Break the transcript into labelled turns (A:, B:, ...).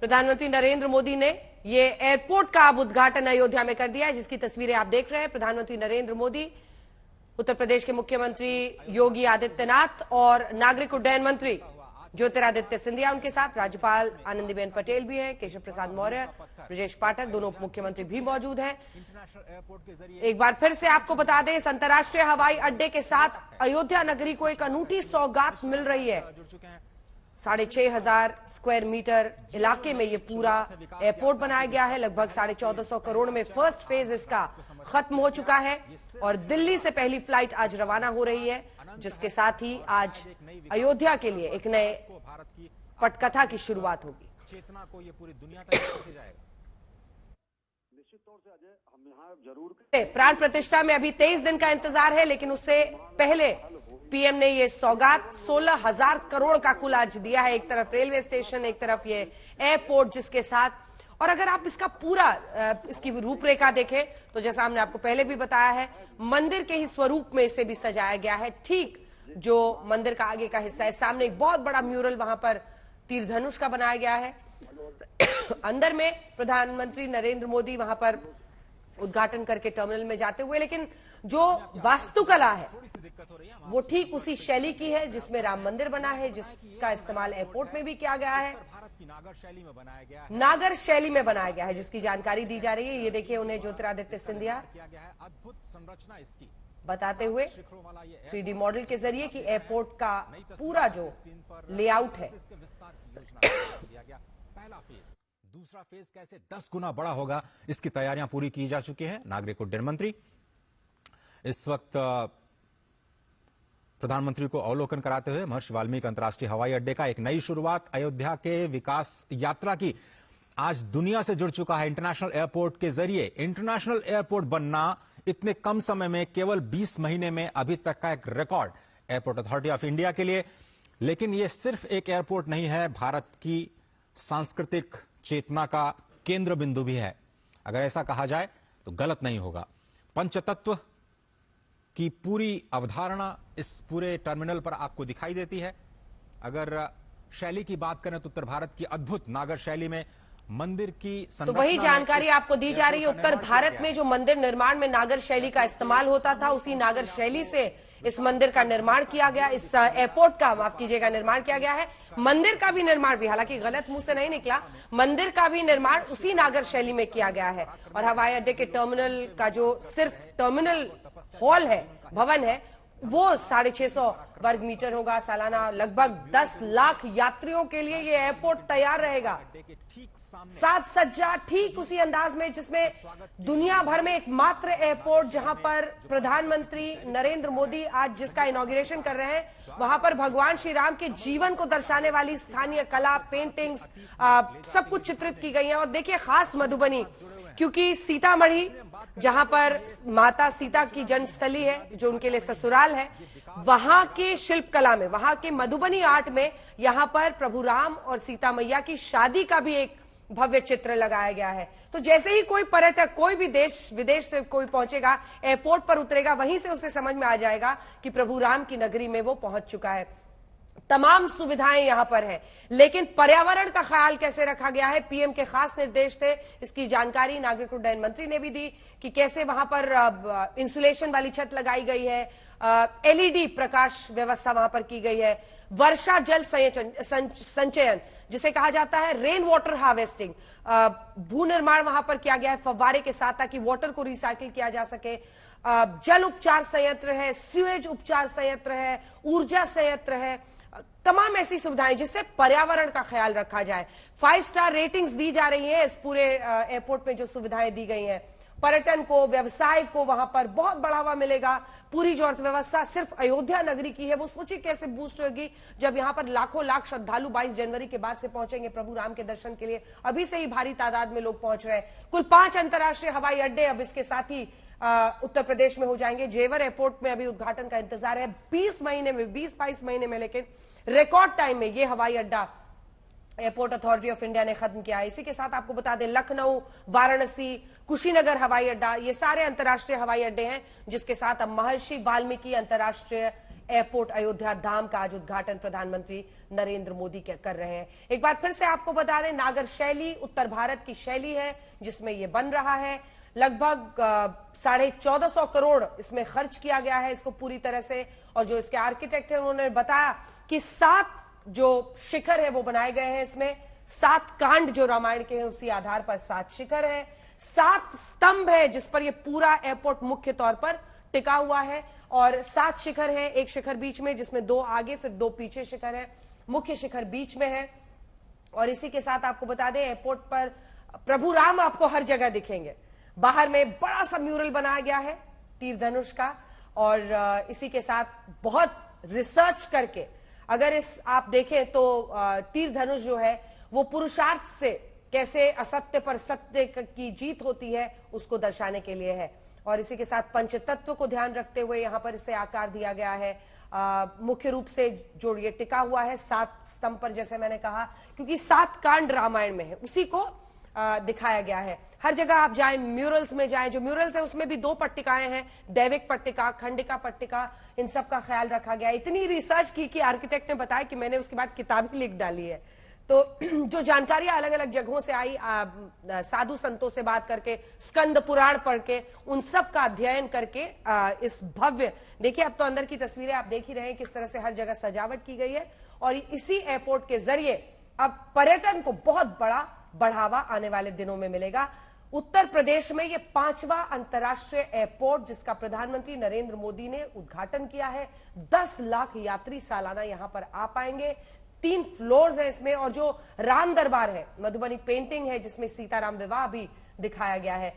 A: प्रधानमंत्री नरेंद्र मोदी ने ये एयरपोर्ट का अब उद्घाटन अयोध्या में कर दिया है, जिसकी तस्वीरें आप देख रहे हैं। प्रधानमंत्री नरेंद्र मोदी, उत्तर प्रदेश के मुख्यमंत्री योगी आदित्यनाथ और नागरिक उड्डयन मंत्री ज्योतिरादित्य सिंधिया उनके साथ, राज्यपाल आनंदीबेन पटेल भी हैं, केशव प्रसाद मौर्य, ब्रजेश पाठक, दोनों उप मुख्यमंत्री भी मौजूद हैं। एक बार फिर से आपको बता दें, इस अंतर्राष्ट्रीय हवाई अड्डे के साथ अयोध्या नगरी को एक अनूठी सौगात मिल रही है। 6,500 स्क्वायर मीटर इलाके में ये पूरा एयरपोर्ट बनाया गया है। लगभग 1450 करोड़ में फर्स्ट फेज इसका खत्म हो चुका है और दिल्ली से पहली फ्लाइट आज रवाना हो रही है, जिसके साथ ही आज अयोध्या के लिए एक नए पटकथा की शुरुआत होगी।
B: चेतना को ये पूरी दुनिया तक लेके जाएगा।
C: निश्चित तौर से अजय, हम यहाँ जरूर
A: प्राण प्रतिष्ठा में अभी 23 दिन का इंतजार है, लेकिन उससे पहले पीएम ने ये सौगात 16,000 करोड़ का कुल आज दिया है। एक तरफ रेलवे स्टेशन, एक तरफ ये एयरपोर्ट, जिसके साथ, और अगर आप इसका पूरा इसकी रूपरेखा देखें तो जैसा हमने आपको पहले भी बताया है, मंदिर के ही स्वरूप में इसे भी सजाया गया है। ठीक जो मंदिर का आगे का हिस्सा है, सामने एक बहुत बड़ा म्यूरल वहां पर तीर धनुष का बनाया गया है। अंदर में प्रधानमंत्री नरेंद्र मोदी वहां पर उद्घाटन करके टर्मिनल में जाते हुए, लेकिन जो वास्तुकला है वो ठीक उसी शैली की है जिसमें राम मंदिर बना है, जिसका इस्तेमाल एयरपोर्ट में भी किया गया है।
B: नागर शैली में बनाया गया है।
A: नागर शैली में बनाया गया है, जिसकी जानकारी दी जा रही है। ये देखिए, उन्हें ज्योतिरादित्य सिंधिया
B: किया गया है। अद्भुत संरचना इसकी
A: बताते हुए 3D मॉडल के जरिए कि एयरपोर्ट का पूरा जो लेआउट है।
B: पहला फेज, दूसरा फेज कैसे 10 गुना बड़ा होगा, इसकी तैयारियां पूरी की जा चुकी हैं। नागरिक उड्डयन मंत्री इस वक्त प्रधानमंत्री को अवलोकन कराते हुए महर्षि वाल्मीकि अंतर्राष्ट्रीय हवाई अड्डे का एक नई शुरुआत अयोध्या के विकास यात्रा की आज दुनिया से जुड़ चुका है। इंटरनेशनल एयरपोर्ट के जरिए इंटरनेशनल एयरपोर्ट बनना इतने कम समय में, केवल 20 महीने में, अभी तक का एक record airport authority of India के लिए। लेकिन यह सिर्फ एक एयरपोर्ट नहीं है, भारत की सांस्कृतिक चेतना का केंद्र बिंदु भी है। अगर ऐसा कहा जाए तो गलत नहीं होगा। पंचतत्व की पूरी अवधारणा इस पूरे टर्मिनल पर आपको दिखाई देती है। अगर शैली की बात करें तो उत्तर भारत की अद्भुत नागर शैली में मंदिर की
A: तो वही जानकारी आपको दी जा रही है। उत्तर भारत में जो मंदिर निर्माण में नागर शैली का इस्तेमाल होता था, उसी नागर शैली से इस मंदिर का निर्माण किया गया, इस एयरपोर्ट का, माफ कीजिएगा, निर्माण किया गया है। मंदिर का भी निर्माण भी, हालांकि गलत मुंह से नहीं निकला, मंदिर का भी निर्माण उसी नागर शैली में किया गया है। और हवाई अड्डे के टर्मिनल का जो सिर्फ टर्मिनल हॉल है, भवन है, वो 650 वर्ग मीटर होगा। सालाना लगभग 10 लाख यात्रियों के लिए ये एयरपोर्ट तैयार रहेगा। सात सज्जा ठीक उसी अंदाज में जिसमें दुनिया भर में एकमात्र एयरपोर्ट, जहां पर प्रधानमंत्री नरेंद्र मोदी आज जिसका इनॉग्रेशन कर रहे हैं, वहां पर भगवान श्री राम के जीवन को दर्शाने वाली स्थानीय कला, पेंटिंग्स, सब कुछ चित्रित की गई है। और देखिए, खास मधुबनी, क्योंकि सीतामढ़ी जहां पर माता सीता की जन्मस्थली है, जो उनके लिए ससुराल है, वहां के शिल्पकला में, वहां के मधुबनी आर्ट में, यहां पर प्रभु राम और सीता मैया की शादी का भी एक भव्य चित्र लगाया गया है। तो जैसे ही कोई पर्यटक, कोई भी देश विदेश से कोई पहुंचेगा, एयरपोर्ट पर उतरेगा, वहीं से उसे समझ में आ जाएगा कि प्रभु राम की नगरी में वो पहुंच चुका है। तमाम सुविधाएं यहां पर है, लेकिन पर्यावरण का ख्याल कैसे रखा गया है, पीएम के खास निर्देश थे। इसकी जानकारी नागरिक उड्डयन मंत्री ने भी दी कि कैसे वहां पर इंसुलेशन वाली छत लगाई गई है, एलईडी प्रकाश व्यवस्था वहां पर की गई है, वर्षा जल संचयन जिसे कहा जाता है रेन वाटर हार्वेस्टिंग, भू निर्माण वहां पर किया गया है फव्वारे के साथ, ताकि वाटर को रिसाइकिल किया जा सके। जल उपचार संयंत्र है, सीवेज उपचार संयंत्र है, ऊर्जा संयंत्र है, तमाम ऐसी सुविधाएं जिससे पर्यावरण का ख्याल रखा जाए। 5 स्टार रेटिंग्स दी जा रही है इस पूरे एयरपोर्ट में, जो सुविधाएं दी गई हैं। पर्यटन को, व्यवसाय को वहां पर बहुत बढ़ावा मिलेगा। पूरी जो अर्थव्यवस्था सिर्फ अयोध्या नगरी की है, वो सोचिए कैसे बूस्ट होगी जब यहां पर लाखों लाख श्रद्धालु 22 जनवरी के बाद से पहुंचेंगे प्रभु राम के दर्शन के लिए। अभी से ही भारी तादाद में लोग पहुंच रहे हैं। कुल 5 अंतर्राष्ट्रीय हवाई अड्डे अब इसके साथ ही उत्तर प्रदेश में हो जाएंगे। जेवर एयरपोर्ट में अभी उद्घाटन का इंतजार है 20 महीने में, 20-22 महीने में, लेकिन रिकॉर्ड टाइम में ये हवाई अड्डा एयरपोर्ट अथॉरिटी ऑफ इंडिया ने खत्म किया है। इसी के साथ आपको बता दें, लखनऊ, वाराणसी, कुशीनगर हवाई अड्डा, ये सारे अंतर्राष्ट्रीय हवाई अड्डे हैं, जिसके साथ अब महर्षि वाल्मीकि अंतर्राष्ट्रीय एयरपोर्ट अयोध्या धाम का आज उद्घाटन प्रधानमंत्री नरेंद्र मोदी कर रहे हैं। एक बार फिर से आपको बता दें, नागर शैली उत्तर भारत की शैली है जिसमें यह बन रहा है। लगभग 1450 करोड़ इसमें खर्च किया गया है इसको पूरी तरह से। और जो इसके आर्किटेक्ट हैं उन्होंने बताया कि 7 जो शिखर है वो बनाए गए हैं इसमें। 7 कांड जो रामायण के हैं उसी आधार पर 7 शिखर है। 7 स्तंभ है जिस पर यह पूरा एयरपोर्ट मुख्य तौर पर टिका हुआ है। और 7 शिखर है, एक शिखर बीच में जिसमें 2 आगे फिर 2 पीछे शिखर है। मुख्य शिखर बीच में है। और इसी के साथ आपको बता दें, एयरपोर्ट पर प्रभु राम आपको हर जगह दिखेंगे। बाहर में बड़ा सा म्यूरल बनाया गया है तीर धनुष का। और इसी के साथ बहुत रिसर्च करके अगर इस आप देखें तो तीर धनुष जो है वो पुरुषार्थ से कैसे असत्य पर सत्य की जीत होती है उसको दर्शाने के लिए है। और इसी के साथ पंचतत्व को ध्यान रखते हुए यहां पर इसे आकार दिया गया है। मुख्य रूप से जो ये टिका हुआ है 7 स्तंभ पर, जैसे मैंने कहा, क्योंकि 7 कांड रामायण में है उसी को दिखाया गया है। हर जगह आप जाएं, म्यूरल्स में जाएं, जो म्यूरल्स है उसमें भी 2 पट्टिकाएं हैं, दैविक पट्टिका, खंडिका पट्टिका, इन सब का ख्याल रखा गया। इतनी रिसर्च की कि आर्किटेक्ट ने बताया कि मैंने उसके बाद किताब ही लिख डाली है। तो जो जानकारियां अलग अलग जगहों से आई, साधु संतों से बात करके, स्कंद पुराण पढ़ के, उन सब का अध्ययन करके इस भव्य, देखिए अब तो अंदर की तस्वीरें आप देख ही रहे हैं किस तरह से हर जगह सजावट की गई है। और इसी एयरपोर्ट के जरिए अब पर्यटन को बहुत बड़ा बढ़ावा आने वाले दिनों में मिलेगा। उत्तर प्रदेश में यह 5वां अंतर्राष्ट्रीय एयरपोर्ट जिसका प्रधानमंत्री नरेंद्र मोदी ने उद्घाटन किया है। 10 लाख यात्री सालाना यहां पर आ पाएंगे। 3 फ्लोर्स है इसमें। और जो राम दरबार है, मधुबनी पेंटिंग है जिसमें सीताराम विवाह भी दिखाया गया है।